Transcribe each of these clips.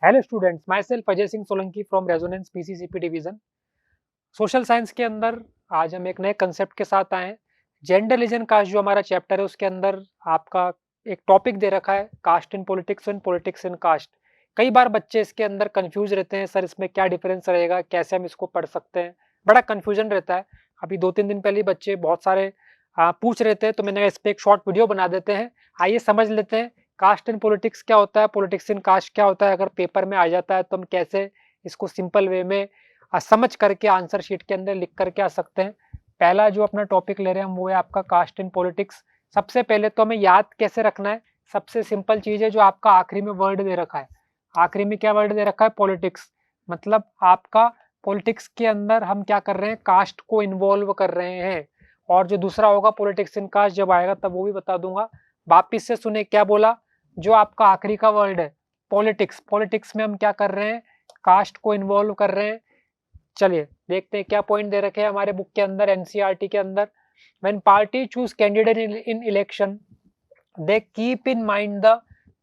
Hello students, myself Ajay Singh Solanki from Resonance PCCP division. Social science के अंदर आज हम एक नए कंसेप्ट के साथ आए हैं। जेंडर रीजन कास्ट जो हमारा चैप्टर है उसके अंदर आपका एक टॉपिक दे रखा है, caste in politics and politics in caste. कई बार बच्चे इसके अंदर कंफ्यूज रहते हैं, सर इसमें क्या डिफरेंस रहेगा, कैसे हम इसको पढ़ सकते हैं, बड़ा कंफ्यूजन रहता है। अभी 2-3 दिन पहले बच्चे बहुत सारे पूछ रहे थे, तो मैंने इस पर एक शॉर्ट वीडियो बना देते हैं। आइए समझ लेते हैं कास्ट इन पॉलिटिक्स क्या होता है, पॉलिटिक्स इन कास्ट क्या होता है। अगर पेपर में आ जाता है तो हम कैसे इसको सिंपल वे में समझ करके आंसर शीट के अंदर लिख करके आ सकते हैं। पहला जो अपना टॉपिक ले रहे हैं हम वो है आपका कास्ट इन पॉलिटिक्स। सबसे पहले तो हमें याद कैसे रखना है, सबसे सिंपल चीज है जो आपका आखिरी में वर्ड दे रखा है। आखिरी में क्या वर्ड दे रखा है? पॉलिटिक्स। मतलब आपका पॉलिटिक्स के अंदर हम क्या कर रहे हैं, कास्ट को इन्वॉल्व कर रहे हैं। और जो दूसरा होगा पॉलिटिक्स इन कास्ट, जब आएगा तब वो भी बता दूंगा। वापिस से सुने क्या बोला, जो आपका आखिरी का वर्ड है पॉलिटिक्स, पॉलिटिक्स में हम क्या कर रहे हैं, कास्ट को इन्वॉल्व कर रहे हैं। चलिए देखते हैं क्या पॉइंट दे रखे हैं हमारे बुक के अंदर, एनसीईआरटी के अंदर। When party choose candidate in election, they keep in mind the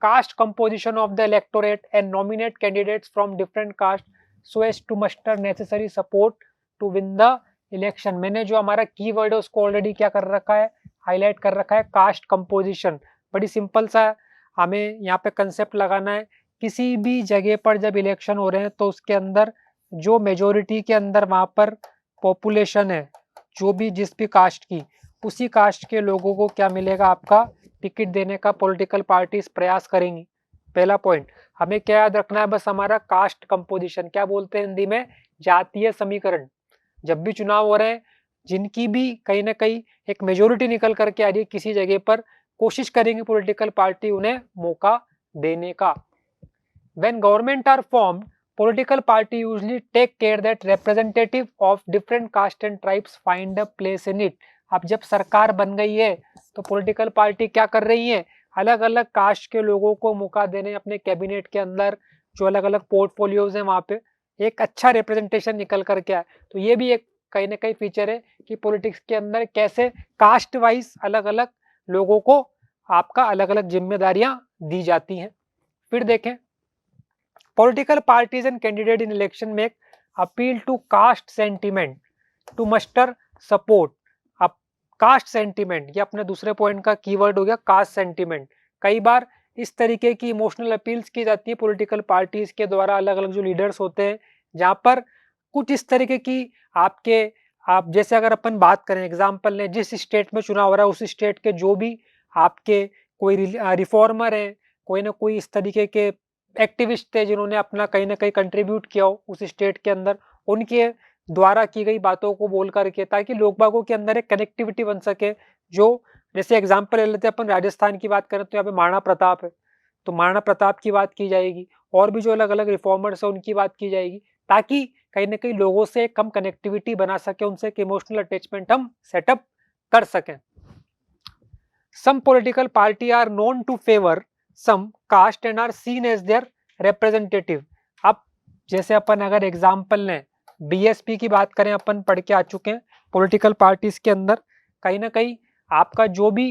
caste composition of the electorate and nominate candidates from different caste so as to muster necessary support to win the election। मैंने जो हमारा keyword है उसको already क्या कर रखा है, highlight कर रखा है, कास्ट कंपोजिशन। बड़ी सिंपल सा है, हमें यहाँ पे कंसेप्ट लगाना है। किसी भी जगह पर जब इलेक्शन हो रहे हैं तो उसके अंदर जो मेजोरिटी के अंदर वहां पर पॉपुलेशन है, जो भी जिस भी कास्ट की, उसी कास्ट के लोगों को क्या मिलेगा, आपका टिकट देने का पॉलिटिकल पार्टीज प्रयास करेंगी। पहला पॉइंट हमें क्या याद रखना है, बस हमारा कास्ट कंपोजिशन, क्या बोलते हैं हिंदी में, जातीय समीकरण। जब भी चुनाव हो रहे हैं, जिनकी भी कहीं ना कहीं एक मेजोरिटी निकल करके आ रही है किसी जगह पर, कोशिश करेंगे पॉलिटिकल पार्टी उन्हें मौका देने का। When government are formed, political party usually take care that representative of different caste and tribes find a place in it। अब जब सरकार बन गई है तो पॉलिटिकल पार्टी क्या कर रही है, अलग अलग कास्ट के लोगों को मौका देने अपने कैबिनेट के अंदर, जो अलग अलग पोर्टफोलियोज हैं वहां पे एक अच्छा रिप्रेजेंटेशन निकल करके आए। तो ये भी एक कहीं ना कहीं फीचर है कि पॉलिटिक्स के अंदर कैसे कास्ट वाइज अलग अलग लोगों को आपका अलग अलग जिम्मेदारियां दी जाती हैं। फिर देखें, political parties and candidate in election make appeal to caste sentiment to muster support। अब कास्ट सेंटिमेंट ये अपने दूसरे पॉइंट का कीवर्ड हो गया, कास्ट सेंटिमेंट। कई बार इस तरीके की इमोशनल अपील्स की जाती है पॉलिटिकल पार्टीज के द्वारा, अलग अलग जो लीडर्स होते हैं, जहां पर कुछ इस तरीके की आपके, आप जैसे अगर अपन बात करें एग्जाम्पल लें, जिस स्टेट में चुनाव हो रहा है उस स्टेट के जो भी आपके कोई रिफॉर्मर हैं, कोई ना कोई इस तरीके के एक्टिविस्ट थे जिन्होंने अपना कहीं ना कहीं कंट्रीब्यूट किया हो उस स्टेट के अंदर, उनके द्वारा की गई बातों को बोल करके, ताकि लोग बागों के अंदर एक कनेक्टिविटी बन सके। जो जैसे एग्जाम्पल ले लेते हैं अपन, राजस्थान की बात करें तो यहाँ पे महाराणा प्रताप है, तो महाराणा प्रताप की बात की जाएगी, और भी जो अलग अलग रिफॉर्मर्स है उनकी बात की जाएगी, ताकि कहीं ना कहीं लोगों से कम कनेक्टिविटी बना सके, उनसे एक इमोशनल अटैचमेंट हम सेटअप कर सकें। Some political party are known to favor some caste and are seen as their representative। अब जैसे अपन अगर एग्जाम्पल लें, बीएसपी की बात करें, अपन पढ़ के आ चुके हैं पॉलिटिकल पार्टीज के अंदर कहीं ना कहीं आपका जो भी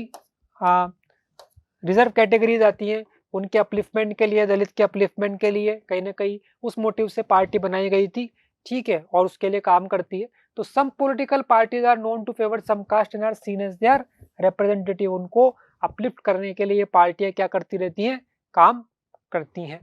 रिजर्व कैटेगरीज आती हैं उनके अपलिफ्टमेंट के लिए, दलित के अपलिफ्टमेंट के लिए कहीं ना कहीं उस मोटिव से पार्टी बनाई गई थी, ठीक है, और उसके लिए काम करती है। तो some political parties are known to favour some caste and are seen as their representative. उनको अपलिफ्ट करने के लिए पार्टियां क्या करती रहती हैं, काम करती हैं।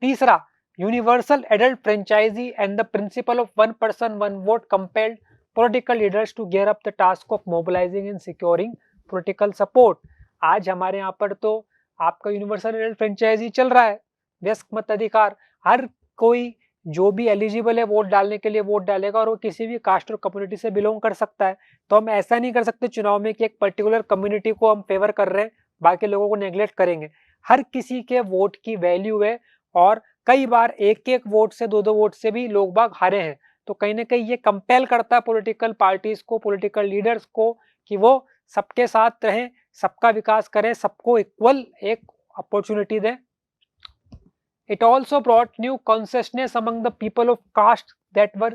तीसरा, universal adult franchise and the principle of one person one vote compelled political leaders to gear up the task of mobilising and securing political support. आज हमारे यहाँ पर तो आपका यूनिवर्सल एडल्ट फ्रेंचाइजी चल रहा है, वयस्क मताधिकार। हर कोई जो भी एलिजिबल है वोट डालने के लिए वोट डालेगा, और वो किसी भी कास्ट और कम्युनिटी से बिलोंग कर सकता है। तो हम ऐसा नहीं कर सकते चुनाव में कि एक पर्टिकुलर कम्युनिटी को हम फेवर कर रहे हैं, बाकी लोगों को नेग्लेक्ट करेंगे। हर किसी के वोट की वैल्यू है, और कई बार एक एक वोट से, दो दो वोट से भी लोग बाग हारे हैं। तो कहीं ना कहीं ये कंपेल करता है पॉलिटिकल पार्टीज को, पॉलिटिकल लीडर्स को, कि वो सबके साथ रहें, सबका विकास करें, सबको इक्वल एक अपॉर्चुनिटी दें। It also brought new consciousness among the people of caste that were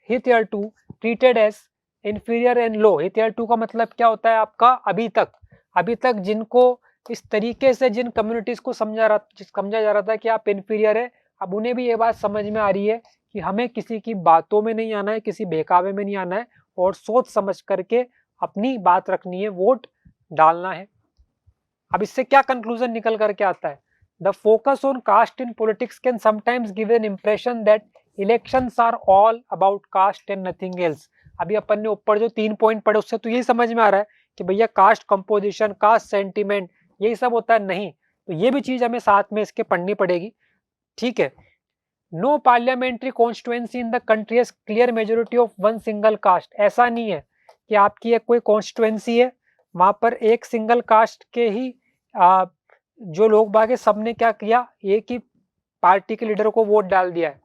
hitherto treated as inferior and low। hitherto का मतलब क्या होता है आपका, अभी तक जिनको इस तरीके से जिन कम्युनिटीज़ को समझा जा रहा था कि आप इन्फीरियर है, अब उन्हें भी ये बात समझ में आ रही है कि हमें किसी की बातों में नहीं आना है, किसी बहकावे में नहीं आना है और सोच समझ करके अपनी बात रखनी है, वोट डालना है। अब इससे क्या कंक्लूजन निकल करके आता है? The focus on caste in politics can sometimes give an impression that elections are all about caste and nothing else. अभी अपन ने ऊपर जो 3 पॉइंट पढ़े उससे तो यही समझ में आ रहा है कि भैया कास्ट कंपोजिशन, कास्ट सेंटिमेंट यही सब होता है, नहीं। तो ये भी चीज हमें साथ में इसके पढ़नी पड़ेगी, ठीक है। No parliamentary constituency in the country has clear majority of one single caste. ऐसा नहीं है कि आपकी एक कोई कॉन्स्टिट्यूएंसी है, वहां पर एक सिंगल कास्ट के ही जो लोग बागे सबने क्या किया, एक ही पार्टी के लीडर को वोट डाल दिया है।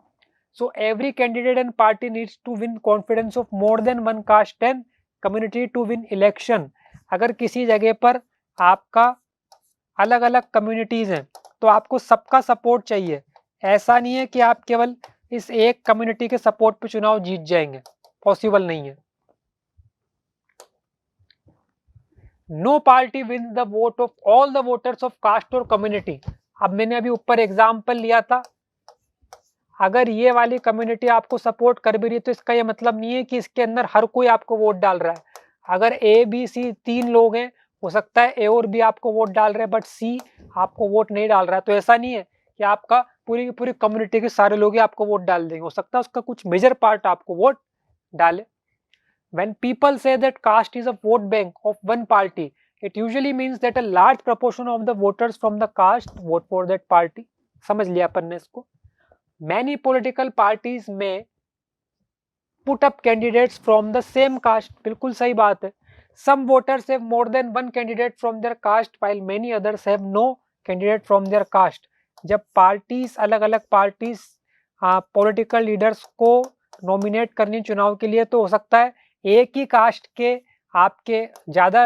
So every candidate and party needs to win confidence of more than one caste and community to win election. अगर किसी जगह पर आपका अलग अलग कम्युनिटीज हैं तो आपको सबका सपोर्ट चाहिए। ऐसा नहीं है कि आप केवल इस एक कम्युनिटी के सपोर्ट पे चुनाव जीत जाएंगे, पॉसिबल नहीं है। No party wins the vote of all the voters of caste और कम्युनिटी। अब मैंने अभी ऊपर एग्जाम्पल लिया था, अगर ये वाली कम्युनिटी आपको सपोर्ट कर भी रही है तो इसका ये मतलब नहीं है कि इसके अंदर हर कोई आपको वोट डाल रहा है। अगर ए बी सी 3 लोग हैं, हो सकता है ए और बी आपको वोट डाल रहे हैं बट सी आपको वोट नहीं डाल रहा है, तो ऐसा नहीं है कि आपका पूरी की पूरी कम्युनिटी के सारे लोग ही आपको वोट डाल देंगे, हो सकता है उसका कुछ मेजर पार्ट आपको वोट डाले। When people say that caste is a vote bank of one party, it usually means that a large proportion of the voters from the caste vote for that party. समझ लिया अपन ने इसको। Many political parties may put up candidates from the same caste. बिल्कुल सही बात है। Some voters have more than one candidate from their caste while many others have no candidate from their caste. जब parties अलग अलग parties political leaders को nominate करनी चुनाव के लिए, तो हो सकता है एक ही कास्ट के आपके ज्यादा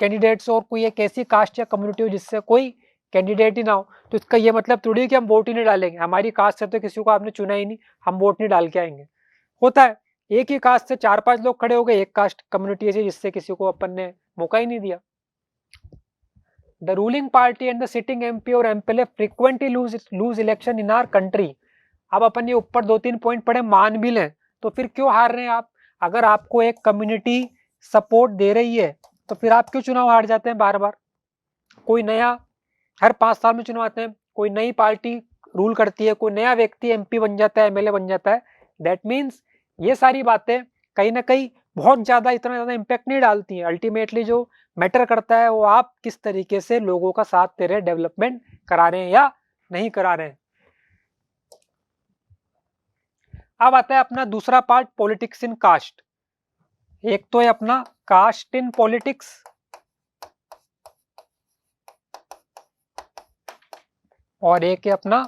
कैंडिडेट्स और कोई एक ऐसी कास्ट या कम्युनिटी हो जिससे कोई कैंडिडेट ही ना हो, तो इसका ये मतलब थोड़ी कि हम वोट ही नहीं डालेंगे, हमारी कास्ट से तो किसी को आपने चुना ही नहीं, हम वोट नहीं डाल के आएंगे। होता है एक ही कास्ट से 4-5 लोग खड़े हो गए, एक कास्ट कम्युनिटी ऐसी जिससे किसी को अपन ने मौका ही नहीं दिया। The ruling party and the sitting MP और MPLA frequently lose election in our country. अब अपन ये ऊपर 2-3 पॉइंट पढ़े, मान भी लें तो फिर क्यों हार रहे हैं आप? अगर आपको एक कम्युनिटी सपोर्ट दे रही है तो फिर आप क्यों चुनाव हार जाते हैं बार बार? कोई नया हर 5 साल में चुनाव आते हैं, कोई नई पार्टी रूल करती है, कोई नया व्यक्ति एमपी बन जाता है, एमएलए बन जाता है। दैट मीन्स ये सारी बातें कहीं ना कहीं बहुत ज्यादा इतना ज्यादा इम्पैक्ट नहीं डालती हैं। अल्टीमेटली जो मैटर करता है वो आप किस तरीके से लोगों का साथ दे रहे हैं, डेवलपमेंट करा रहे हैं या नहीं करा रहे हैं। अब आता है अपना दूसरा पार्ट, पॉलिटिक्स इन कास्ट। एक तो है अपना कास्ट इन पॉलिटिक्स, और एक है अपना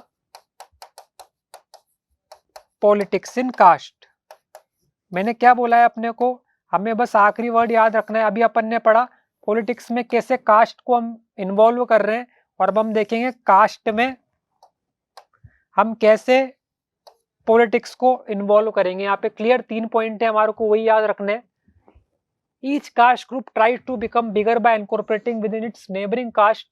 पॉलिटिक्स इन कास्ट। मैंने क्या बोला है अपने को, हमें बस आखिरी वर्ड याद रखना है। अभी अपन ने पढ़ा पॉलिटिक्स में कैसे कास्ट को हम इन्वॉल्व कर रहे हैं, और अब हम देखेंगे कास्ट में हम कैसे पॉलिटिक्स को इन्वॉल्व करेंगे। यहाँ पे क्लियर 3 पॉइंट है, हमारे को वही याद रखने हैं। Each caste group try to become bigger by incorporating within its neighbouring caste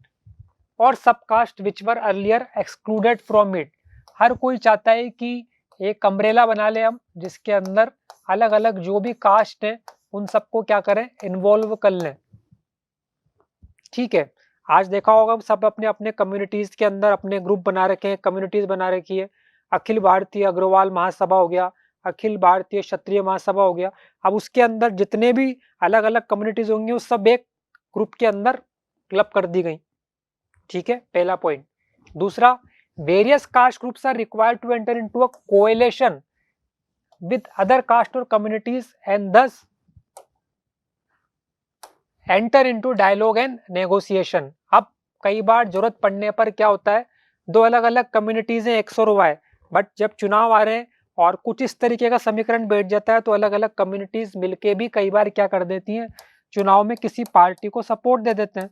और sub caste which were earlier excluded from it. हर कोई चाहता है कि एक अम्ब्रेला बना ले हम, जिसके अंदर अलग अलग जो भी कास्ट है उन सबको क्या करें, इन्वॉल्व कर लें। ठीक है, आज देखा होगा सब अपने अपने कम्युनिटीज के अंदर अपने ग्रुप बना रखे हैं, कम्युनिटीज बना रखी है। अखिल भारतीय अग्रवाल महासभा हो गया, अखिल भारतीय क्षत्रिय महासभा हो गया। अब उसके अंदर जितने भी अलग अलग कम्युनिटीज होंगी उस सब एक ग्रुप के अंदर क्लब कर दी गई। ठीक है, पहला पॉइंट। दूसरा, various caste groups are required to enter into a coalition with other caste और communities and thus enter into dialogue and negotiation. अब कई बार जरूरत पड़ने पर क्या होता है, दो अलग अलग कम्युनिटीज हैं एक्स और वाई, बट जब चुनाव आ रहे हैं और कुछ इस तरीके का समीकरण बैठ जाता है तो अलग अलग कम्युनिटीज मिलके भी कई बार क्या कर देती हैं, चुनाव में किसी पार्टी को सपोर्ट दे देते हैं।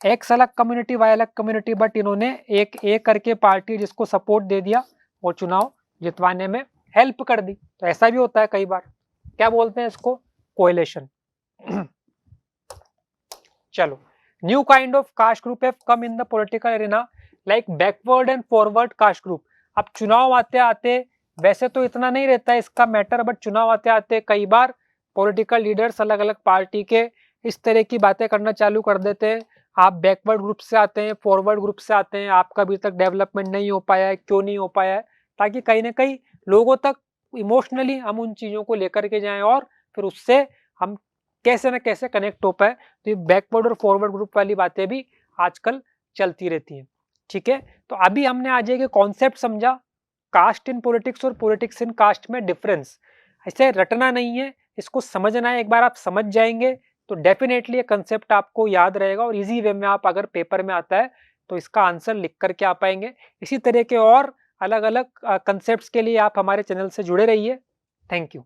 एक्स अलग कम्युनिटी, वाई अलग कम्युनिटी, बट इन्होंने एक करके पार्टी जिसको सपोर्ट दे दिया और चुनाव जितवाने में हेल्प कर दी। तो ऐसा भी होता है कई बार, क्या बोलते हैं इसको, कोएलिशन। चलो new kind of caste group have come in the political arena like backward and forward caste group. अब चुनाव आते आते वैसे तो इतना नहीं रहता है इसका मैटर, बट चुनाव आते आते कई बार पॉलिटिकल लीडर्स अलग अलग पार्टी के इस तरह की बातें करना चालू कर देते हैं। आप बैकवर्ड ग्रुप से आते हैं, फॉरवर्ड ग्रुप से आते हैं, आपका अभी तक डेवलपमेंट नहीं हो पाया है, क्यों नहीं हो पाया है, ताकि कहीं ना कहीं लोगों तक इमोशनली हम उन चीज़ों को लेकर के जाएं और फिर उससे हम कैसे ना कैसे कनेक्ट हो पाए। तो ये बैकवर्ड और फॉरवर्ड ग्रुप वाली बातें भी आजकल चलती रहती हैं। ठीक है, तो अभी हमने आज एक कॉन्सेप्ट समझा, कास्ट इन पॉलिटिक्स और पॉलिटिक्स इन कास्ट में डिफरेंस। ऐसे रटना नहीं है, इसको समझना है। एक बार आप समझ जाएंगे तो डेफिनेटली ये कंसेप्ट आपको याद रहेगा और इजी वे में आप अगर पेपर में आता है तो इसका आंसर लिख करके आ पाएंगे। इसी तरह के और अलग अलग कंसेप्ट्स के लिए आप हमारे चैनल से जुड़े रहिए। Thank you.